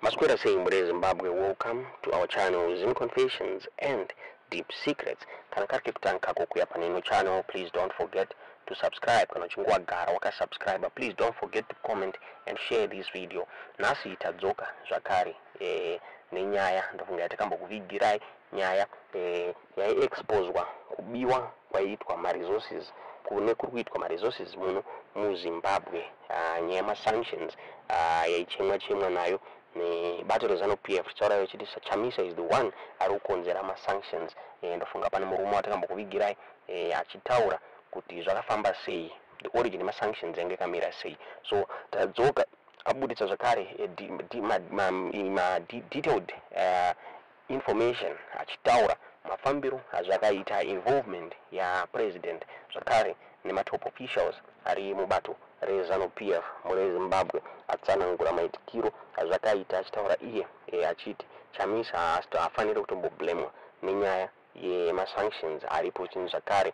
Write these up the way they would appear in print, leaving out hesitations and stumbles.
Masquerade saying Zimbabwe, welcome to our channel Zim Confessions and Deep Secrets. Kanakaki kutanka kukuyapa nino channel, please don't forget to subscribe. Kana chungwa gara waka subscriber, please don't forget to comment and share this video. Nasi Adzoka Achi nenyaya ndafunga yatakamba kuvigirai nyaya yaexposwa kubiwa kwaitwa ma resources kune kuitwa ma resources muno mu Zimbabwe nyama sanctions yaichemwa nayo ne bato rezano PF chora chiti Chamisa is the one ari kukonzera ma sanctions ndofunga pane murume watakamba kuvigirai achitaura kuti zvakafamba sei, the origin ma sanctions yange kamira sei. So tadzoka abuditsa zvakare detailed information achitaura mafambiro azvakaita involvement ya president zvakare nematop officials ari mubato rezano PF muri Zimbabwe atsanangura maitikiro azvakaita achitaura iye achiti Chamisa afanire kutomboblemwa nenyaya yema-sanctions aripo chinhu zvakare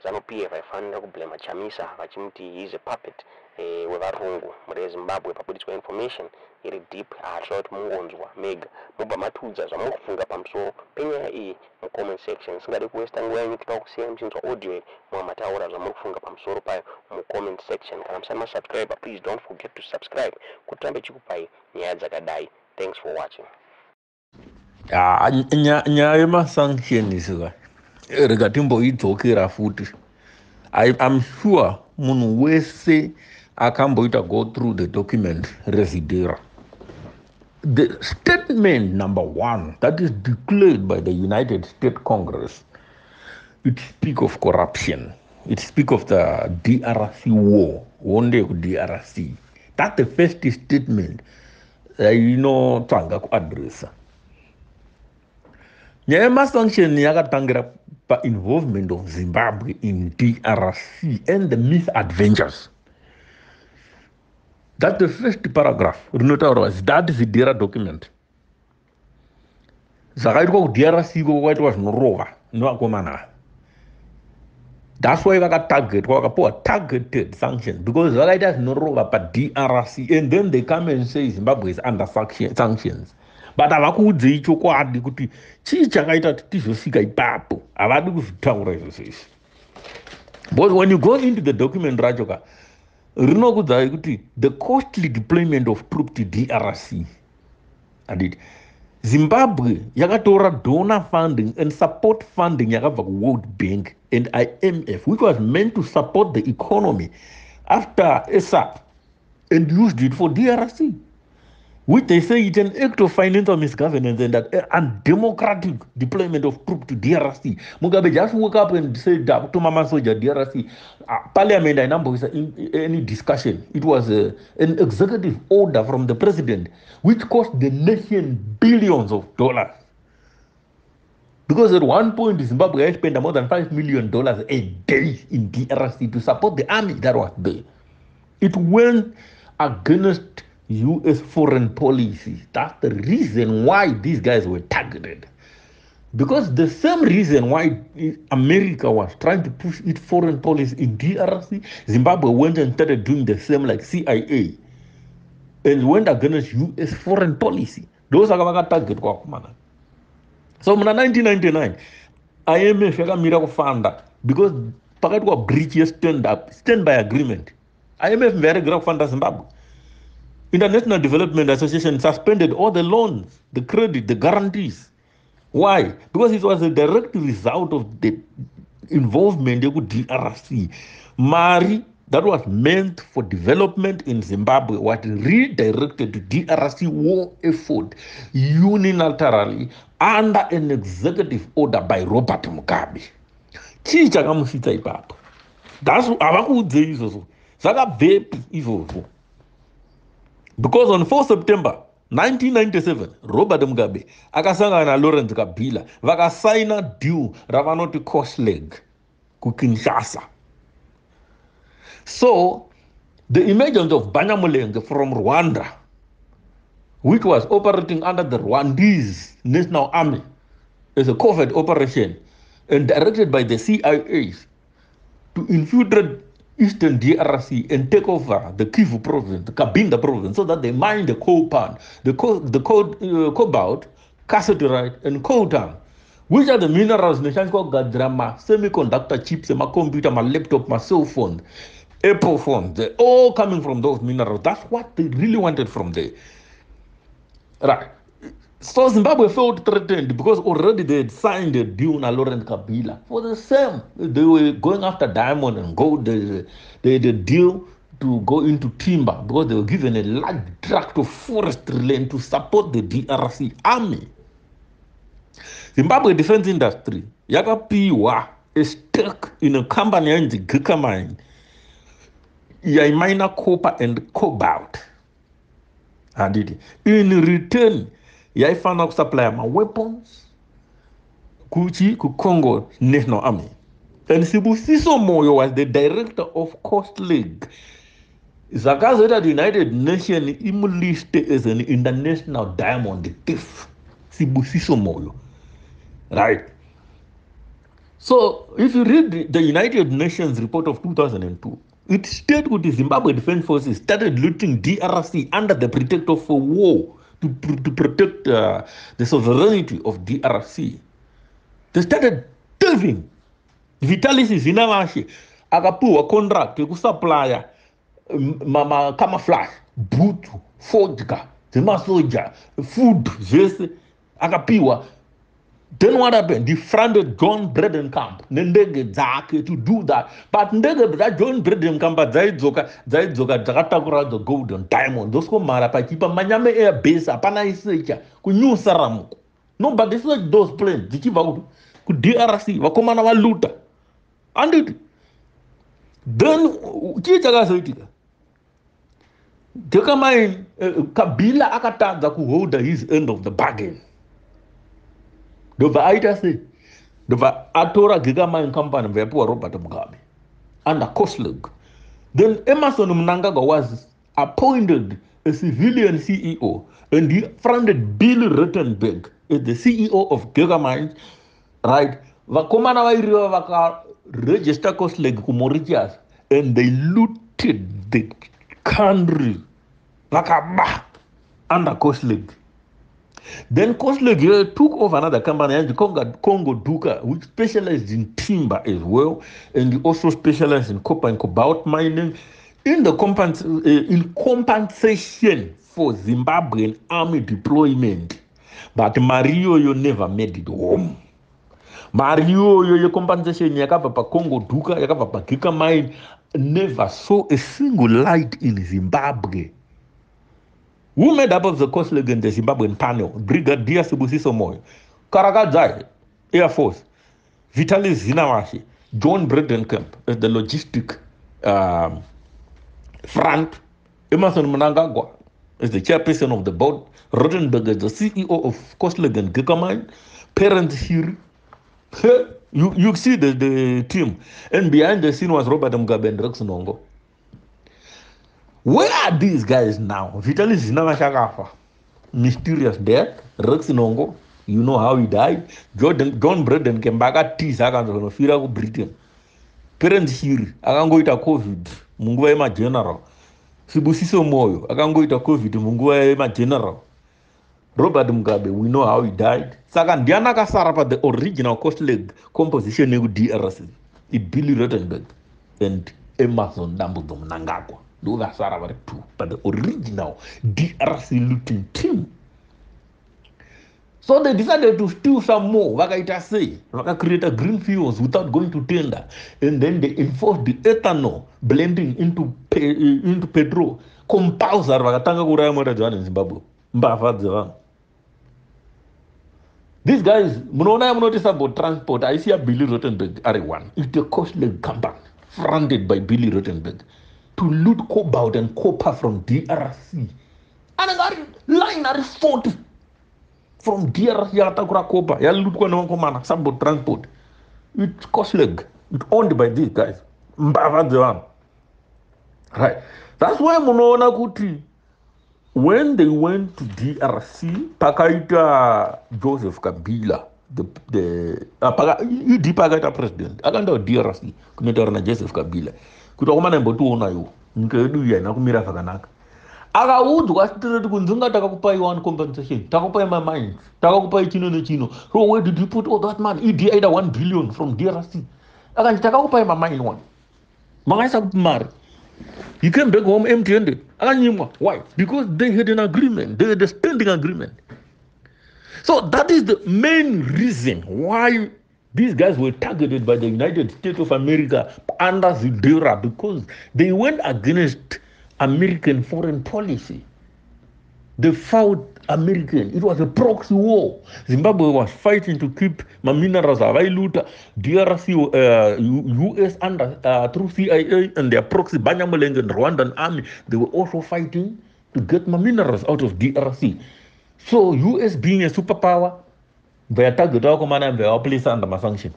zano PF aifanira kublema Chamisa vachimuti he is a puppet wevarungu muri Zimbabwe. Pabuditswa information iri deep aachira kuti mungonzwa mega mobva matudza zvamuri pamusoro penyaya iyi mucomment section. Singade kuwesta nguva yenyu kuti pakusiya muchinzwa audio mwamataura zvamuri kufunga pamusoro payo mucomment section. Kana musati masubscribe, please don't forget to subscribe kuti tirambe chikupai nyaya dzakadai. Thanks for watching. Nyaya yema-sanctions rikatimboidzokera futi. I'm sure munhu wese akamboita go through the document residera. The statement number 1 that is declared by the United States Congress, it speaks of corruption. It speaks of the DRC war. One day DRC. That's the first statement tanga ku address. Nyema sanction yakatangira pa involvement of Zimbabwe in DRC and the misadventures. That's the first paragraph. That is the DRC document. Zakaitwa ku DRC kwaitwa zvinorova novakomana. That's why wakapoa targeted sanctions, because vakaita zvinorova pa DRC and then they come and say Zimbabwe is under sanctions. But avakuudze chokwadi kuti chii chakaita kuti tizosvika ipapo havadi kuzvitaura izvozvo. But when you go into the document rachoka rinokudzai kuti the costly deployment of troops to DRC aditi Zimbabwe yakatora donor funding and support funding yakabva World Bank and IMF, which was meant to support the economy after ASAP, and used it for DRC, which they say it's an act of financial misgovernance and that undemocratic deployment of troops to DRC. Mugabe just woke up and said that to Mama Soja DRC. Parliament, I number any discussion. It was an executive order from the president, which cost the nation billions of dollars. Because at one point, Zimbabwe spent more than $5 million a day in DRC to support the army that was there. It went against U.S. foreign policy. That's the reason why these guys were targeted. Because the same reason why America was trying to push its foreign policy in DRC, Zimbabwe went and started doing the same like CIA and went against U.S. foreign policy. Those are target. So in 1999, IMF yakamira kufanda because pakati kwa breach ye stand by agreement. IMF mveregira kufanda Zimbabwe. International Development Association suspended all the loans, the credit, the guarantees. Why? Because it was a direct result of the involvement with DRC. Mari, that was meant for development in Zimbabwe, was redirected to DRC war effort unilaterally under an executive order by Robert Mugabe. Chicha kamusita ipapo. That's avakudze izvozvo. Zvakabvepi izvozvo. Because on 4 September 1997, Robert Mugabe akasangana na Lawrence Kabila vakasaina deal ravanoti coast leg ku Kinshasa. So the emergence of Banyamulenge from Rwanda, which was operating under the Rwandese National Army as a covert operation and directed by the CIA to infiltrate Eastern DRC and take over the Kivu province, the Kabinda province, so that they mine the cobalt, cobalt, cassiterite, and coltan, which are the minerals nations called Gadrama, semiconductor chips, my computer, my laptop, my cell phone, Apple phone. They're all coming from those minerals. That's what they really wanted from there. Right. So Zimbabwe felt threatened because already they had signed a deal with Laurent Kabila for the same. They were going after diamond and gold. They had a deal to go into timber because they were given a large tract of forestry land to support the DRC army. Zimbabwe defense industry yakapiwa a stake in a company in the Gika mine. Mine copper and cobalt. And in return, yaifana supply my weapons kuchi ku Congo National Army. And Sibusiso Moyo was the director of Coast League. Zakazo the United Nations listed as an international diamond thief. Sibusiso Moyo. Right. So if you read the United Nations report of 2002, it stated that the Zimbabwe Defense Forces started looting DRC under the pretext of a war to protect the sovereignty of DRC. They started thieving. Vitalis Zinavashi akapuwa contract yekusupplya mama camouflage, boot, vodka, zemasoja, food, zvese akapiwa. Then what happened? They funded John Bredenkamp, Nendege Zake to do that. But Ndege that John Bredenkamp, Zaidzoka, Zakatakura, the gold and diamond, those who Marapakipa, Manyame Air Base, Apana Isecha, Kunyu Saramuko. No, but it's like those planes, the Kiva, could DRC, Wakomana Luta. And then, Chichaga Soitika. Tekamai Kabila Akata could hold his end of the bargain. The Vaita say, the Atora Gigamine Company, Vepua Robert Mugabe, under Kosleg. Then Emerson Mnangagwa was appointed a civilian CEO, and he funded Bill Rittenberg as the CEO of Gigamine, right? Vakomana Wairio Vaka register Kosleg Kumorichas, and they looted the country Vakaba under Kosleg. Then Kosleg took over another company, Congo Duka, which specialized in timber as well, and he also specialized in copper and cobalt mining. In compensation for Zimbabwean army deployment, but Mario you never made it home. Mario you compensation yakapa Congo Duka, yakapa Kika mine, never saw a single light in Zimbabwe. Who made up of the Kosleg and the Zimbabwean panel? Brigadier Sibusiso Moyo, Karagadzai, Air Force, Vitalis Zinavashi, John Bredenkamp as the logistic front, Emerson Mnangagwa as the chairperson of the board, Rodenberg as the CEO of Kosleg and Gigamine, parents here. You see the team. And behind the scene was Robert Mugabe and Rex Nongo. Where are these guys now? Vitalis Zinavashagafa, mysterious death. Rex Nongo, you know how he died. John Braden came back at T. Sagan, Fira Britain. Parents here, Agango ita COVID, Mungu ema general. Sibusiso Moyo, Agango ita COVID, Mungu ema general. Robert Mugabe, we know how he died. Sagan Diana Kasarapa, the original Coast Leg composition of DRC. Billy Rottenberg and Emerson Dumbledore Nangagwa. Those are Saravare too, but the original DRC looting team. So they decided to steal some more. Wakaita say, Waka create a green fuels without going to tender, and then they enforced the ethanol blending into petrol. Compulsory Wakatanga Kurayamora Joan in Zimbabwe. These guys, Munona notice about transport. I see a Billy Rottenberg R1. It's a costly company funded by Billy Rottenberg to loot cobalt and copper from DRC. And I got line are 40 from DRC Atakura copper. Ya loot kwa no komana sabot transport. It's costly. It's owned by these guys. Right. That's why Munona Kuti, when they went to DRC, Pakaita Joseph Kabila, the Pakaita president, I don't know DRC, Kumetorana Joseph Kabila. kuti akomana imbotiona iwo nyika yedu iyi haina kumira zvakanaka. Akaudzwa straight kunzi takakupai one compensation, takakupai mines, takakupai chino nechino. So where did you put all that money? Idi aida 1 billion from DRC. Akanzi takakupai mine one. Makaisa kuti mari. He came back home empty-handed. Akanyimwa. Why? Because they had an agreement. They had a standing agreement. So that is the main reason why these guys were targeted by the United States of America under Zidera, because they went against American foreign policy. They fought American. It was a proxy war. Zimbabwe was fighting to keep minerals availuta. DRC, US under through CIA and their proxy Banyamulenge and Rwandan army, they were also fighting to get minerals out of DRC. So US being a superpower, they attack the document and they are placed under my sanction.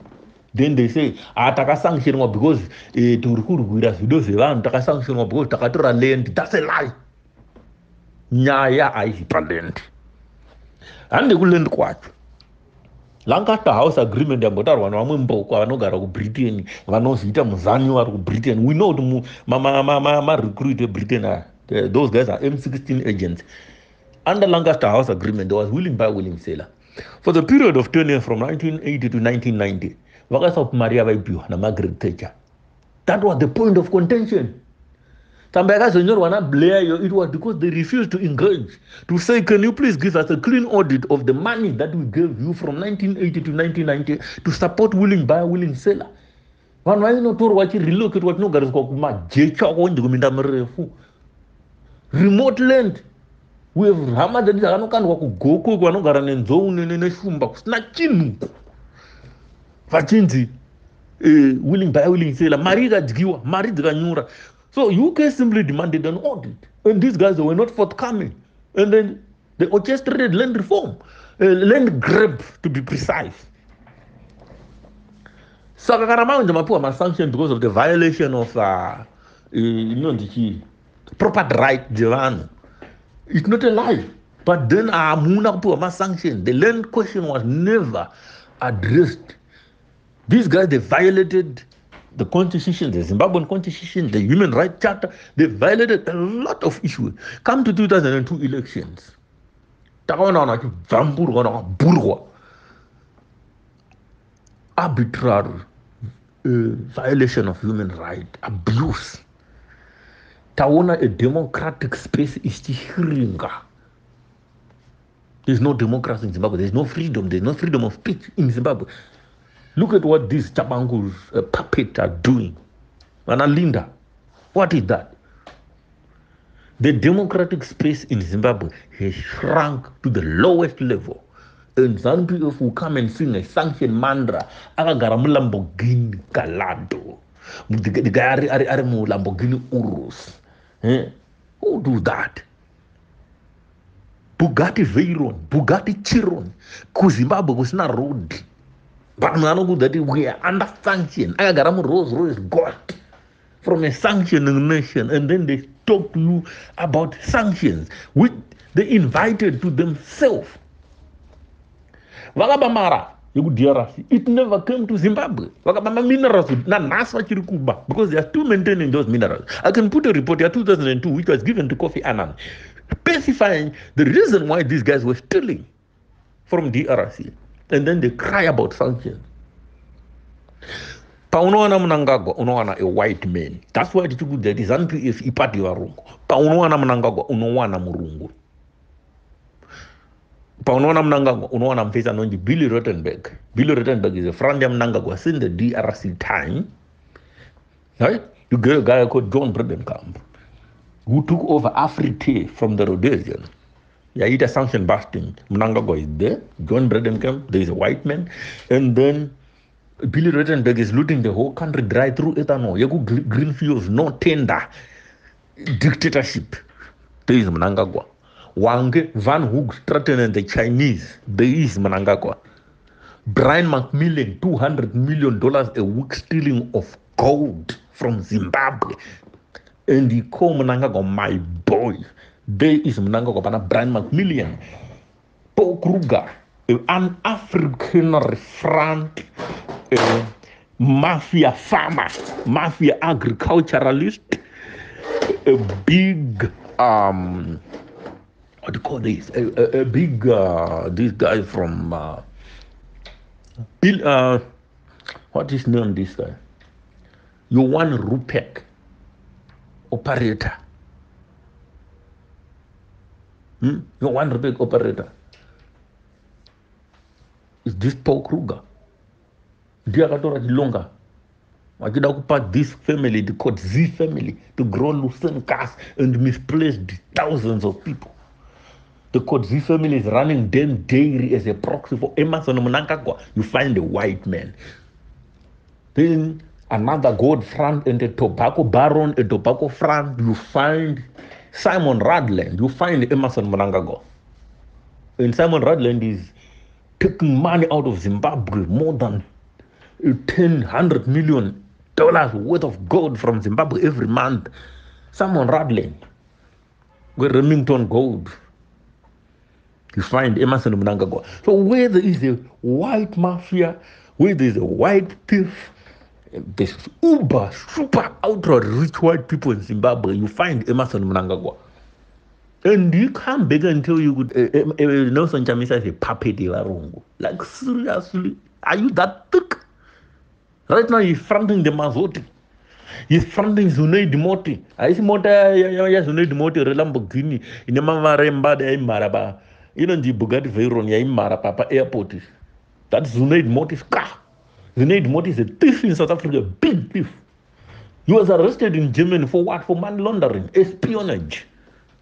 Then they say, ataka sanction because to recruit us, ataka sanction because takatura land. That's a lie. Nyaya aipalend. And they will land quite. Lancaster House Agreement about one no Britain, Vanosita Muzanyu Britain. We know the Mama recruited Britain. Those guys are M16 agents. Under Lancaster House Agreement, there was willing buy, willing seller. For the period of 10 years from 1980 to 1990, Vakasop Maria Vaipu and Margaret Thatcher. That was the point of contention. It was because they refused to engage, to say, can you please give us a clean audit of the money that we gave you from 1980 to 1990 to support willing buyer, willing seller. One why not what you relocate what no guys called remote land. We have hammered the Anokan Waku Goku, Wanogaran and Zone in a Shumba, Snatching Fachinzi, willing buyer, willing seller, Marida Giwa, Marid Ganura. So UK simply demanded an audit, and these guys were not forthcoming. And then they orchestrated land reform, land grab to be precise. So I sanctioned because of the violation of the property right, Giovanni. It's not a lie. But then MuNyika sanction. The land question was never addressed. These guys, they violated the constitution, the Zimbabwean constitution, the human rights charter. They violated a lot of issues. Come to 2002 elections. Arbitrary violation of human rights, abuse. Taona, a democratic space is Tihiringa. There's no democracy in Zimbabwe. There's no freedom. There's no freedom of speech in Zimbabwe. Look at what these Chabangus puppets are doing. Analinda, what is that? The democratic space in Zimbabwe has shrunk to the lowest level. And ZANU-PF will come and sing a sanction mantra. Agagaramu Lamborghini Gallardo. The guy are Lamborghini Urus. Who do that? Bugatti Veyron, Bugatti Chiron. Zimbabwe was not road. But that we are under sanction. Agagaramu Rolls Royce got from a sanctioning nation, and then they talk to you about sanctions, which they invited to themselves. Vagabamara, it never came to Zimbabwe. Vagabama minerals, because they are still maintaining those minerals. I can put a report here 2002, which was given to Kofi Annan, specifying the reason why these guys were stealing from DRC. And then they cry about sanctions. Paunoana Mnangagwa, unoana a white man. That's why the people that is ZANU-PF ipati warungu. Paunoana Mnangagwa, unoana murungu. Paunoana Mnangagwa, unoana mfesa nonji Billy Rottenberg. Billy Rottenberg is a friend of Mnangagwa since the DRC time. Right? You get a guy called John Bredenkamp, who took over Afrique from the Rhodesians. Yaita sanction busting. Mnangagwa is there. John Bredenkamp, there is a white man. And then Billy Rottenberg is looting the whole country dry through ethanol. You go green fields, no tender. Dictatorship. There is Mnangagwa. Wange, Van Hook, Stratton and the Chinese. There is Mnangagwa. Brian McMillan, $200 million a week stealing of gold from Zimbabwe. And he called Mnangagwa my boy. There is Mnangagwa, Brian McMillan. Paul Kruger, an African front mafia farmer, mafia agriculturalist, a big what do you call this? A big this guy from Bill. What is known this guy? You one Rupek operator. You one Rupek operator. Is this Paul Kruger? Dia katora Longa. Wakida occupied this family, the called Z family, to grow Lucerne cars and misplaced thousands of people. The called Z family is running them dairy as a proxy for Emerson Mnangagwa. You find a white man. Then another gold front and a tobacco baron, a tobacco front, you find Simon Radland, you find Emerson Mnangagwa. And Simon Radland is taking money out of Zimbabwe, more than $100 million worth of gold from Zimbabwe every month. Simon Radland, where Remington gold. You find Emerson Mnangagwa. So where there is a white mafia, where there is a white thief, this uber, super, ultra rich white people in Zimbabwe, you find Emerson Mnangagwa. And you can't beg until you could, Nelson Chamisa is a puppet. Like, seriously, are you that thick? Right now, he's fronting the Mazotti. He's fronting Zunei Dimoti. I see Mota, Zunei Dimoti, Lamborghini, in the Mamaremba, the Maraba. You know, the Bugatti Veyron, Marapa airport. That's Zunei Dimoti's car. Zunei Dimoti is a thief in South Africa, a big thief. He was arrested in Germany for what? For money laundering, espionage.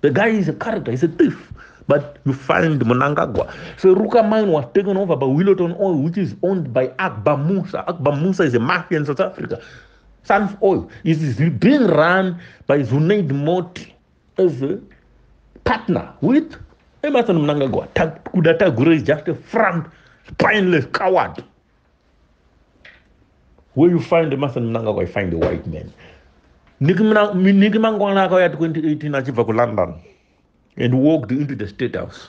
The guy is a character, he's a thief. But you find Mnangagwa. So Ruka mine was taken over by Willerton Oil, which is owned by Akbar Musa. Akbar Musa is a mafia in South Africa. Sun's Oil is being run by Zunaid Moti as a partner with Emerson Mnangagwa. Kudata Gure is just a front, spineless coward. Where you find Emerson Mnangagwa, you find the white man. Nikimangwana 2018 achieved to London and walked into the State House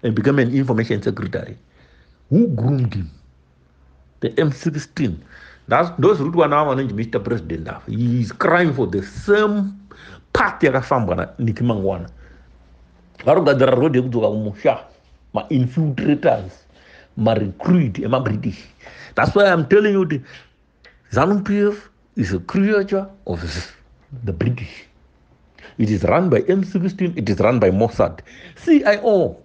and became an information secretary. Who groomed him? The M16. Those who are now Mr. President. He is crying for the same party as Nikimangwana. My infiltrators, my recruit, my British. That's why I'm telling you the ZANU-PF is a creature of the British. It is run by M16, it is run by Mossad. CIO,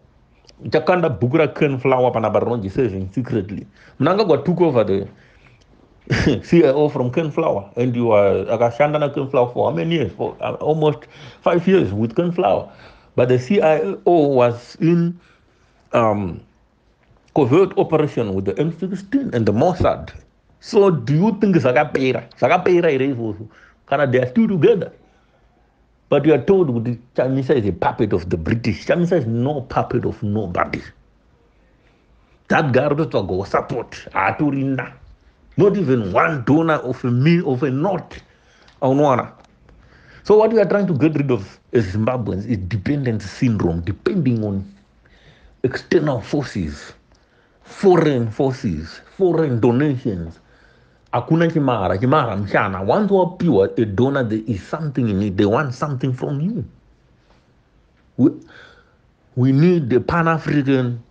Jakanda Bugra Ken Flower Panabaronji serving secretly. Mnangagwa took over the CIO from Ken Flower, and you are Agashandana Ken Flower for how many years? For almost 5 years with Ken Flower. But the CIO was in covert operation with the M16 and the Mossad. So do you think Sagapera they are still together? But you are told Chamisa is a puppet of the British. Chamisa is no puppet of nobody. That Gardo to go support Aturinda. Not even one donor of a note on one. So what we are trying to get rid of as Zimbabweans is dependence syndrome, depending on external forces, foreign donations. Akuna Kimara, Mshana. Once you are pure, a donor, there is something in it. They want something from you. We need the Pan-African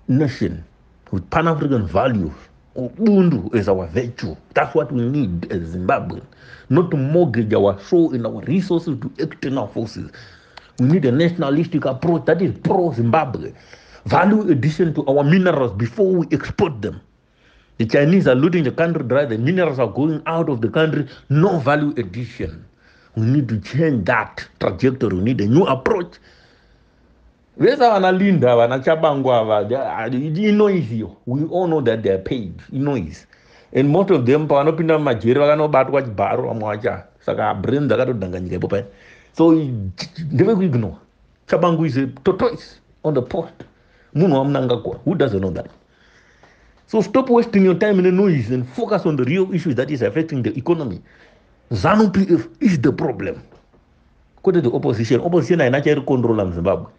nation with Pan-African values. Ubuntu is our virtue. That's what we need as Zimbabwe. Not to mortgage our soul and our resources to external forces. We need a nationalistic approach that is pro-Zimbabwe. Value addition to our minerals before we export them. The Chinese are looting the country dry, the minerals are going out of the country, no value addition. We need to change that trajectory, we need a new approach. We all know that they are paid, and most of them, so never ignore. Chabangu is a tortoise on the pot. Who doesn't know that? So stop wasting your time in the noise and focus on the real issues that is affecting the economy. ZANU-PF is the problem. Go to the opposition. Opposition is not control Zimbabwe.